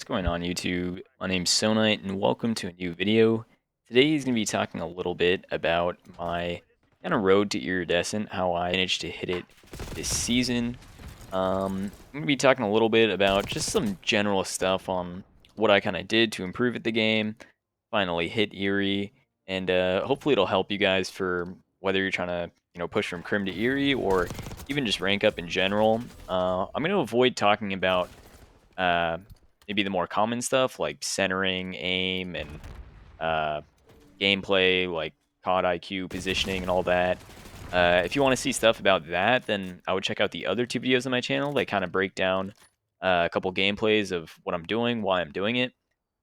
going on YouTube? My name's Sonite and welcome to a new video. Today is going to be talking a little bit about my kind of road to Iridescent, how I managed to hit it this season. I'm going to be talking a little bit about just some general stuff on what I kind of did to improve at the game, finally hit Erie, and hopefully it'll help you guys for whether you're trying to push from Crim to Erie or even just rank up in general. I'm going to avoid talking about uh, maybe the more common stuff like centering, aim, and uh, gameplay, like COD IQ, positioning, and all that. If you want to see stuff about that, then I would check out the other two videos on my channel. They kind of break down a couple gameplays of what I'm doing, why I'm doing it.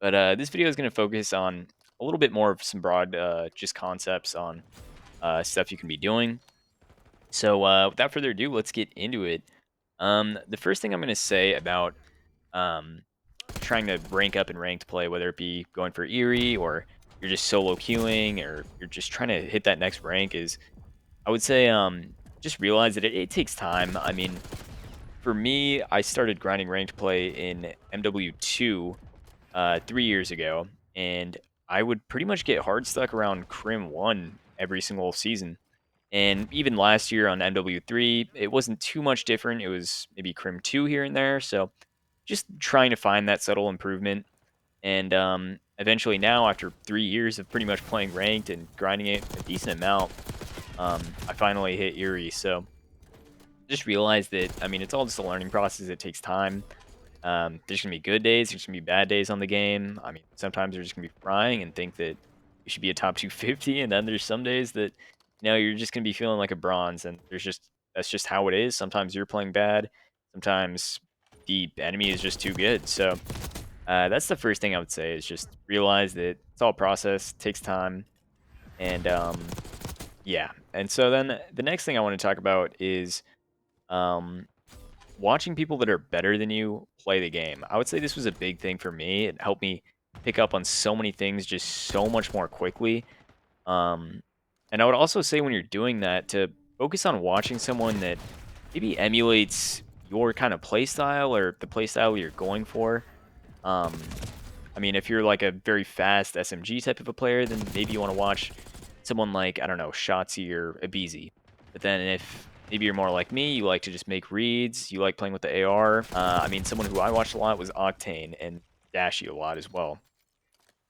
But this video is going to focus on a little bit more of some broad, just concepts on stuff you can be doing. So without further ado, let's get into it. The first thing I'm going to say about um, trying to rank up in ranked play, whether it be going for Eerie or you're just solo queuing or you're just trying to hit that next rank is I would say just realize that it takes time. I mean, for me, I started grinding ranked play in MW2 3 years ago, and I would pretty much get hard stuck around Crim 1 every single season. And even last year on MW3, it wasn't too much different. It was maybe Crim 2 here and there. So just trying to find that subtle improvement. And eventually now, after 3 years of pretty much playing ranked and grinding it a decent amount, I finally hit Erie. So just realized that, I mean, it's all just a learning process. It takes time. There's going to be good days. There's going to be bad days on the game. I mean, sometimes you're just going to be frying and think that you should be a top 250. And then there's some days that, you're just going to be feeling like a bronze. And that's just how it is. Sometimes you're playing bad. Sometimes the enemy is just too good. So that's the first thing I would say is just realize that it's all process, takes time, and yeah. And so then the next thing I want to talk about is um, watching people that are better than you play the game. I would say this was a big thing for me. It helped me pick up on so many things just so much more quickly. Um, and I would also say when you're doing that to focus on watching someone that maybe emulates your kind of play style or the play style you're going for. Um, I mean, if you're like a very fast SMG type of a player, then maybe you want to watch someone like, I don't know, Shotzi or Abizi. But then if maybe you're more like me, you like to just make reads, you like playing with the AR. I mean, someone who I watched a lot was Octane and Dashy a lot as well.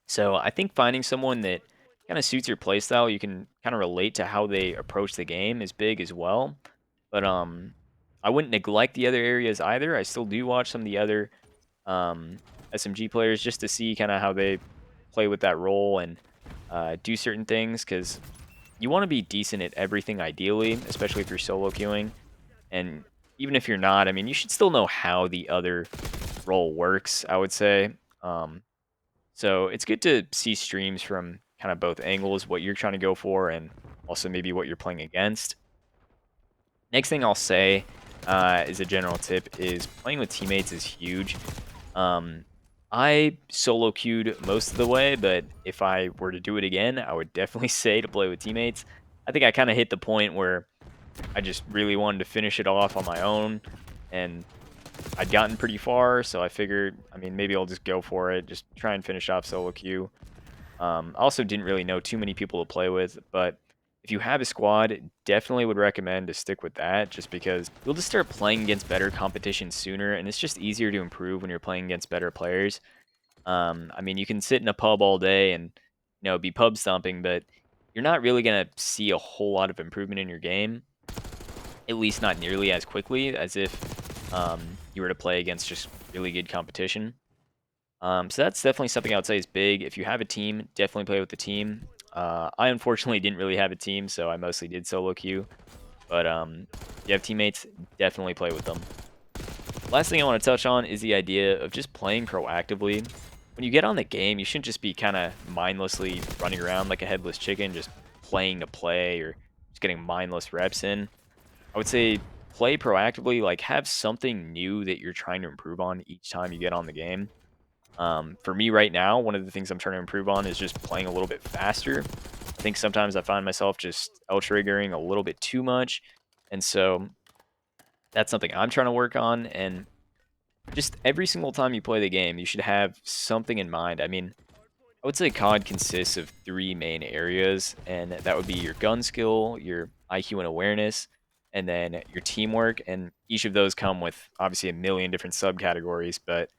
So I think finding someone that kind of suits your playstyle, you can kind of relate to how they approach the game is big as well. But I wouldn't neglect the other areas either. I still do watch some of the other um, SMG players just to see kind of how they play with that role and do certain things because you want to be decent at everything ideally, especially if you're solo queuing. And even if you're not, I mean, you should still know how the other role works, I would say. Um, so it's good to see streams from kind of both angles, what you're trying to go for, and also maybe what you're playing against. Next thing I'll say is a general tip is playing with teammates is huge. Um, I solo queued most of the way, but if I were to do it again, I would definitely say to play with teammates. I think I kind of hit the point where I just really wanted to finish it off on my own, and I'd gotten pretty far, so I figured, I mean, maybe I'll just go for it, just try and finish off solo queue. I also didn't really know too many people to play with, but if you have a squad, definitely would recommend to stick with that just because you'll just start playing against better competition sooner, and it's just easier to improve when you're playing against better players. I mean, you can sit in a pub all day and be pub stomping, but you're not really gonna see a whole lot of improvement in your game, at least not nearly as quickly as if you were to play against just really good competition. So that's definitely something I would say is big. If you have a team, definitely play with the team. I unfortunately didn't really have a team, so I mostly did solo queue. But if you have teammates, definitely play with them. Last thing I want to touch on is the idea of just playing proactively. When you get on the game, you shouldn't just be kind of mindlessly running around like a headless chicken, just playing to play or just getting mindless reps in. I would say play proactively, like have something new that you're trying to improve on each time you get on the game. For me right now, one of the things I'm trying to improve on is just playing a little bit faster. I think sometimes I find myself just out-triggering a little bit too much. And so that's something I'm trying to work on. And just every single time you play the game, you should have something in mind. I mean, I would say COD consists of three main areas, and that would be your gun skill, your IQ and awareness, and then your teamwork. And each of those come with obviously a million different subcategories, but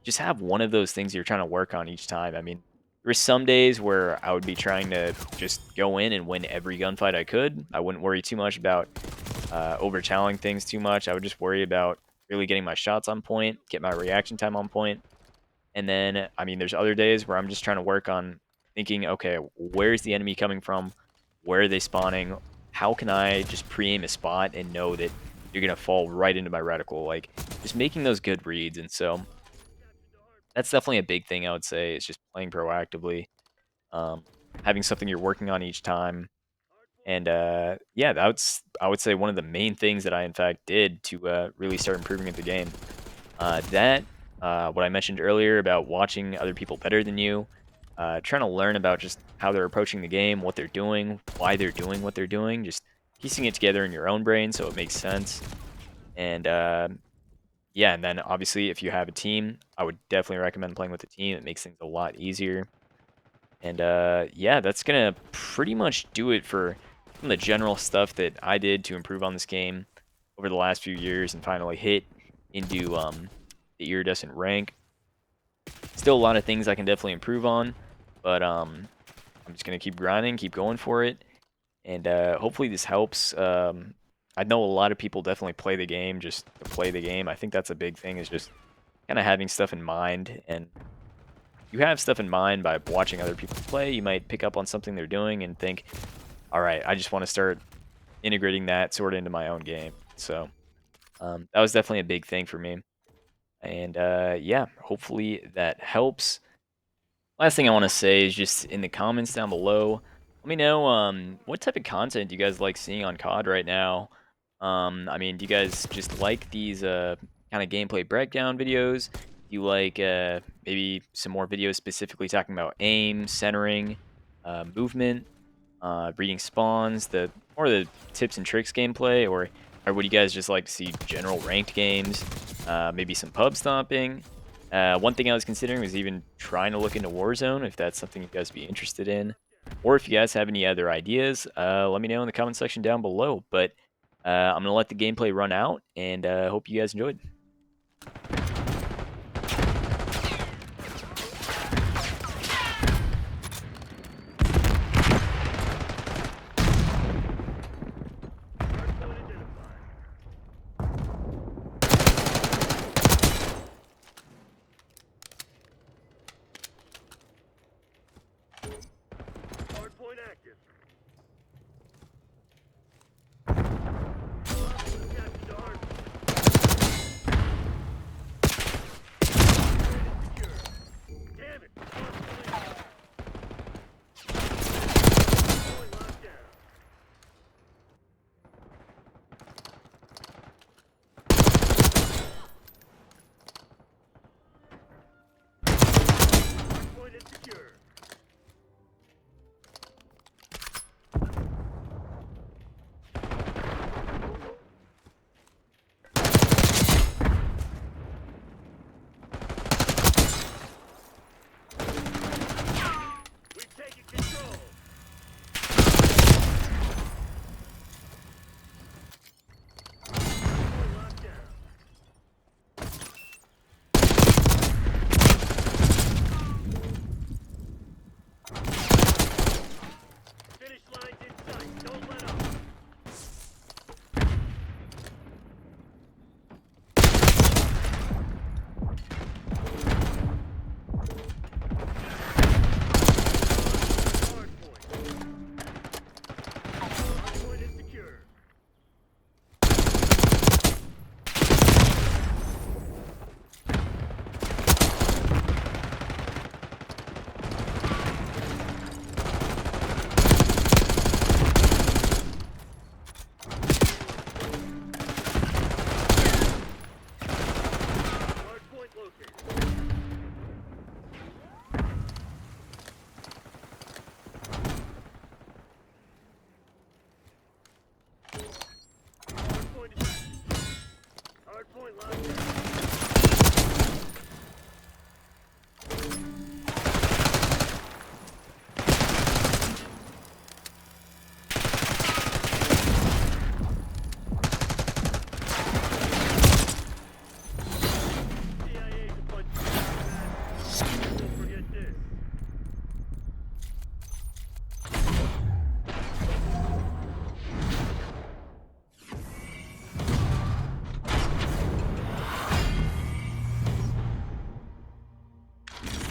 just have one of those things you're trying to work on each time. I mean, there were some days where I would be trying to just go in and win every gunfight I could. I wouldn't worry too much about over-tallying things too much. I would just worry about really getting my shots on point, get my reaction time on point. And then, I mean, there's other days where I'm just trying to work on thinking, okay, where's the enemy coming from? Where are they spawning? How can I just pre-aim a spot and know that you're going to fall right into my reticle? Like, just making those good reads. And so that's definitely a big thing I would say is just playing proactively, um, having something you're working on each time. And yeah, that's I would say one of the main things that I in fact did to really start improving at the game. That what I mentioned earlier about watching other people better than you, trying to learn about just how they're approaching the game, what they're doing, why they're doing what they're doing, just piecing it together in your own brain so it makes sense. And yeah, and then obviously if you have a team, I would definitely recommend playing with a team. It makes things a lot easier. And yeah, that's gonna pretty much do it for some of the general stuff that I did to improve on this game over the last few years and finally hit into the iridescent rank. Still a lot of things I can definitely improve on, but I'm just gonna keep grinding, keep going for it, and hopefully this helps. I know a lot of people definitely play the game just to play the game. I think that's a big thing is just kind of having stuff in mind, and you have stuff in mind by watching other people play. You might pick up on something they're doing and think, all right, I just want to start integrating that sort of into my own game. So that was definitely a big thing for me. And yeah, hopefully that helps. Last thing I want to say is just in the comments down below, let me know what type of content do you guys like seeing on COD right now. I mean, do you guys just like these kind of gameplay breakdown videos? Do you like maybe some more videos specifically talking about aim, centering, movement, reading spawns, the more the tips and tricks gameplay, or would you guys just like to see general ranked games, maybe some pub stomping? One thing I was considering was even trying to look into Warzone, if that's something you guys would be interested in. Or if you guys have any other ideas, let me know in the comment section down below. But I'm going to let the gameplay run out, and hope you guys enjoyed.